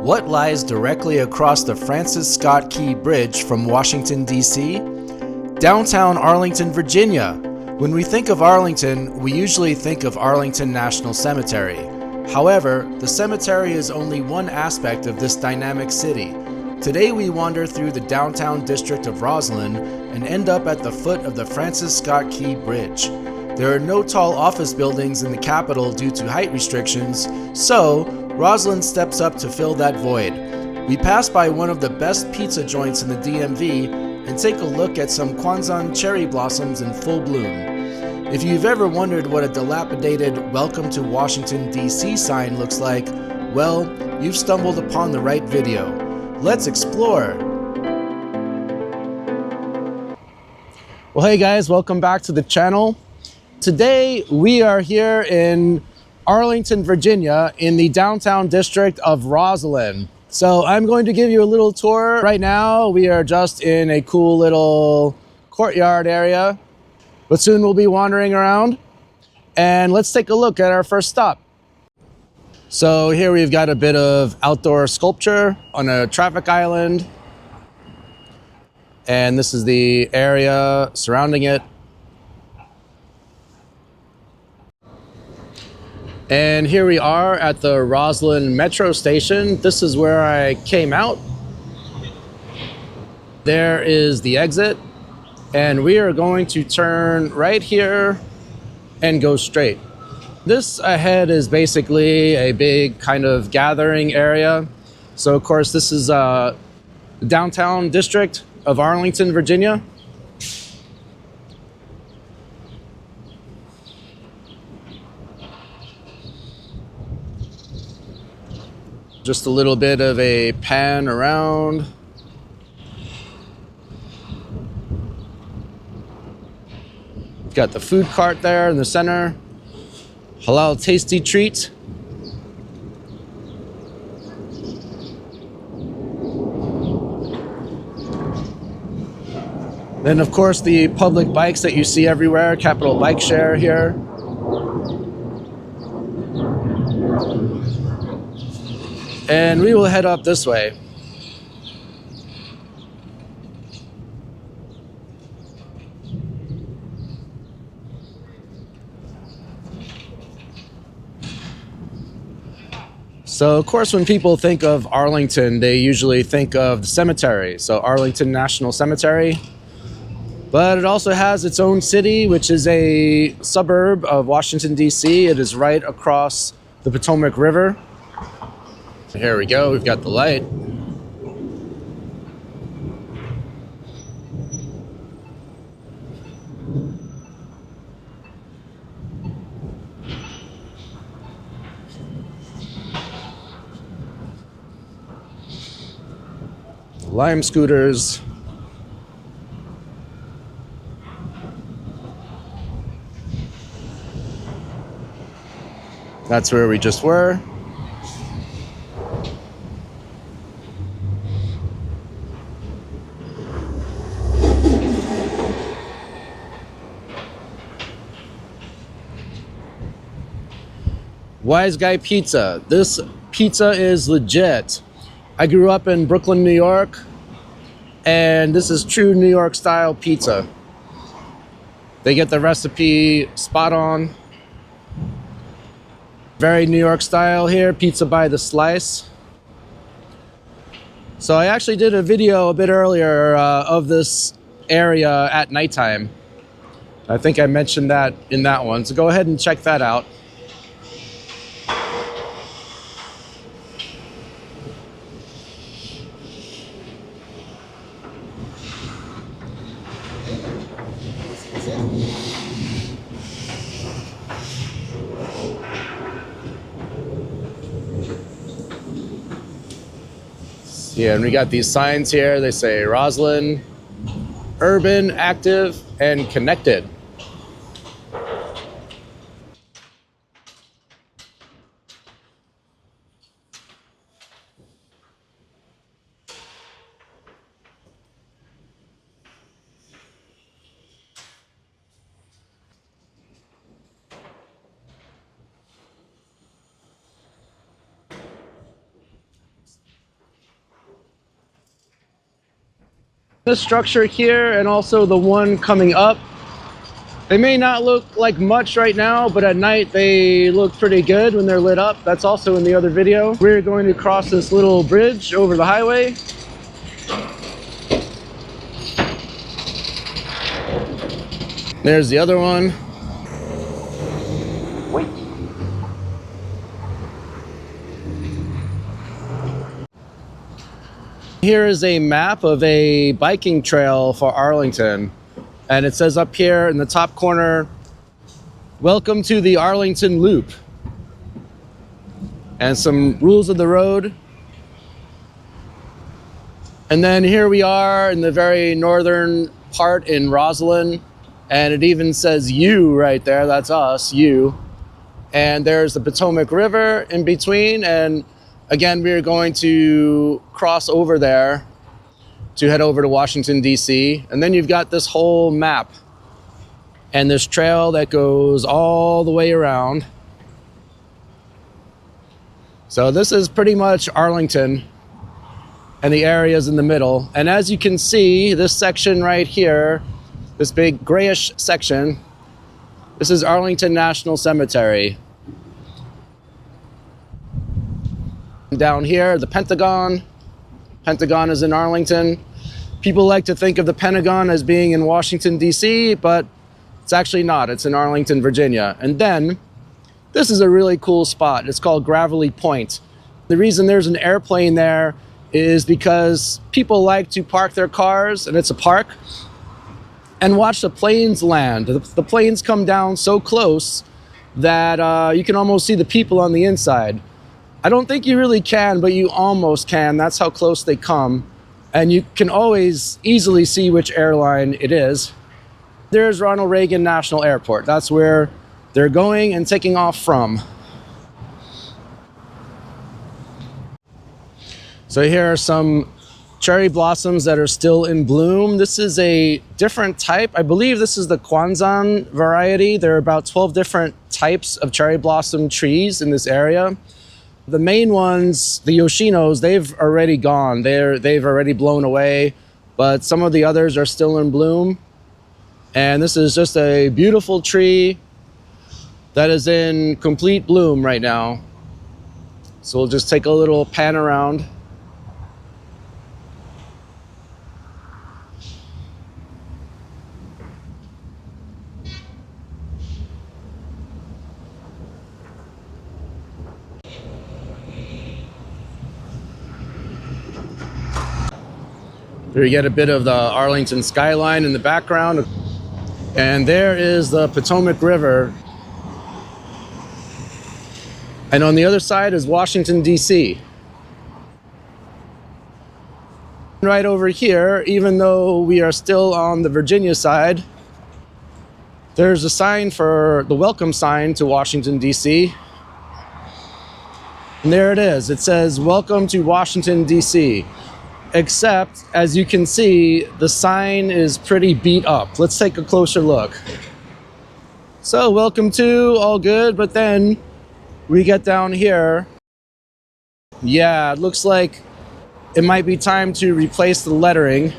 What lies directly across the Francis Scott Key Bridge from Washington, D.C.? Downtown Arlington, Virginia. When we think of Arlington, we usually think of Arlington National Cemetery. However, the cemetery is only one aspect of this dynamic city. Today we wander through the downtown district of Rosslyn and end up at the foot of the Francis Scott Key Bridge. There are no tall office buildings in the capital due to height restrictions, so Rosslyn steps up to fill that void. We pass by one of the best pizza joints in the DMV and take a look at some Kwanzan cherry blossoms in full bloom. If you've ever wondered what a dilapidated "Welcome to Washington, D.C. sign looks like, well, you've stumbled upon the right video. Let's explore! Well, hey guys, welcome back to the channel. Today we are here in Arlington, Virginia, in the downtown district of Rosslyn. So I'm going to give you a little tour. Right now we are just in a cool little courtyard area, but soon we'll be wandering around. And let's take a look at our first stop. So here we've got a bit of outdoor sculpture on a traffic island. And this is the area surrounding it. And here we are at the Rosslyn Metro Station. This is where I came out. There is the exit. And we are going to turn right here and go straight. This ahead is basically a big kind of gathering area. So of course this is the downtown district of Arlington, Virginia. Just a little bit of a pan around. We've got the food cart there in the center. Halal tasty treat. Then of course the public bikes that you see everywhere, Capital Bike Share here. And we will head up this way. So of course when people think of Arlington, they usually think of the cemetery, so Arlington National Cemetery. But it also has its own city, which is a suburb of Washington, D.C. It is right across the Potomac River. Here we go, we've got the light. Lime scooters. That's where we just were. Wise Guy Pizza. This pizza is legit. I grew up in Brooklyn, New York, and this is true New York style pizza. They get the recipe spot on. Very New York style here, pizza by the slice. So I actually did a video a bit earlier of this area at nighttime. I think I mentioned that in that one, so go ahead and check that out. Yeah, and we got these signs here. They say Rosslyn, urban, active, and connected. This structure here and also the one coming up, they may not look like much right now, but at night they look pretty good when they're lit up. That's also in the other video. We're going to cross this little bridge over the highway. There's the other one. Wait. Here is a map of a biking trail for Arlington. And it says up here in the top corner, welcome to the Arlington Loop. And some rules of the road. And then here we are in the very northern part in Rosslyn. And it even says you right there, that's us, you. And there's the Potomac River in between. And again, we are going to cross over there to head over to Washington, D.C. And then you've got this whole map and this trail that goes all the way around. So this is pretty much Arlington and the areas in the middle. And as you can see, this section right here, this big grayish section, this is Arlington National Cemetery. Down here, the Pentagon. Pentagon is in Arlington. People like to think of the Pentagon as being in Washington, D.C., but it's actually not. It's in Arlington, Virginia. And then, this is a really cool spot. It's called Gravelly Point. The reason there's an airplane there is because people like to park their cars, and it's a park, and watch the planes land. The planes come down so close that you can almost see the people on the inside. I don't think you really can, but you almost can. That's how close they come. And you can always easily see which airline it is. There's Ronald Reagan National Airport. That's where they're going and taking off from. So here are some cherry blossoms that are still in bloom. This is a different type. I believe this is the Kwanzan variety. There are about 12 different types of cherry blossom trees in this area. The main ones, the Yoshinos, they've already gone. They've already blown away, but some of the others are still in bloom. And this is just a beautiful tree that is in complete bloom right now. So we'll just take a little pan around. There you get a bit of the Arlington skyline in the background. And there is the Potomac River. And on the other side is Washington, D.C. Right over here, even though we are still on the Virginia side, there's a sign for the welcome sign to Washington, D.C. And there it is. It says, "Welcome to Washington, D.C." Except, as you can see, the sign is pretty beat up. Let's take a closer look. So, welcome to, all good, but then we get down here. Yeah, it looks like it might be time to replace the lettering.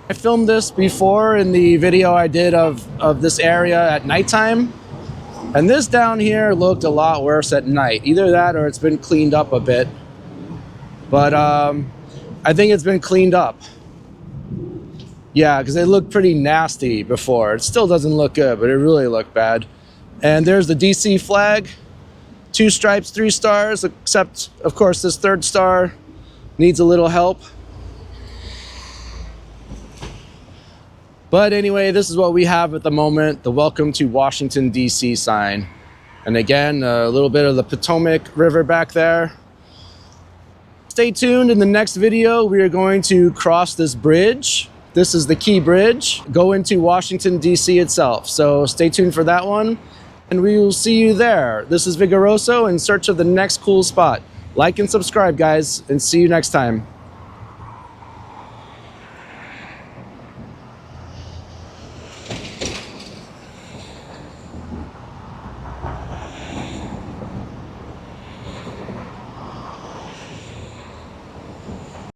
I filmed this before in the video I did of this area at nighttime. And this down here looked a lot worse at night. Either that or it's been cleaned up a bit. But I think it's been cleaned up. Yeah, because it looked pretty nasty before. It still doesn't look good, but it really looked bad. And there's the DC flag. 2 stripes, 3 stars, except, of course, this 3rd star needs a little help. But anyway, this is what we have at the moment, the Welcome to Washington, D.C. sign. And again, a little bit of the Potomac River back there. Stay tuned. In the next video, we are going to cross this bridge. This is the Key Bridge, go into Washington, D.C. itself. So stay tuned for that one, and we will see you there. This is Vigoroso in search of the next cool spot. Like and subscribe, guys, and see you next time.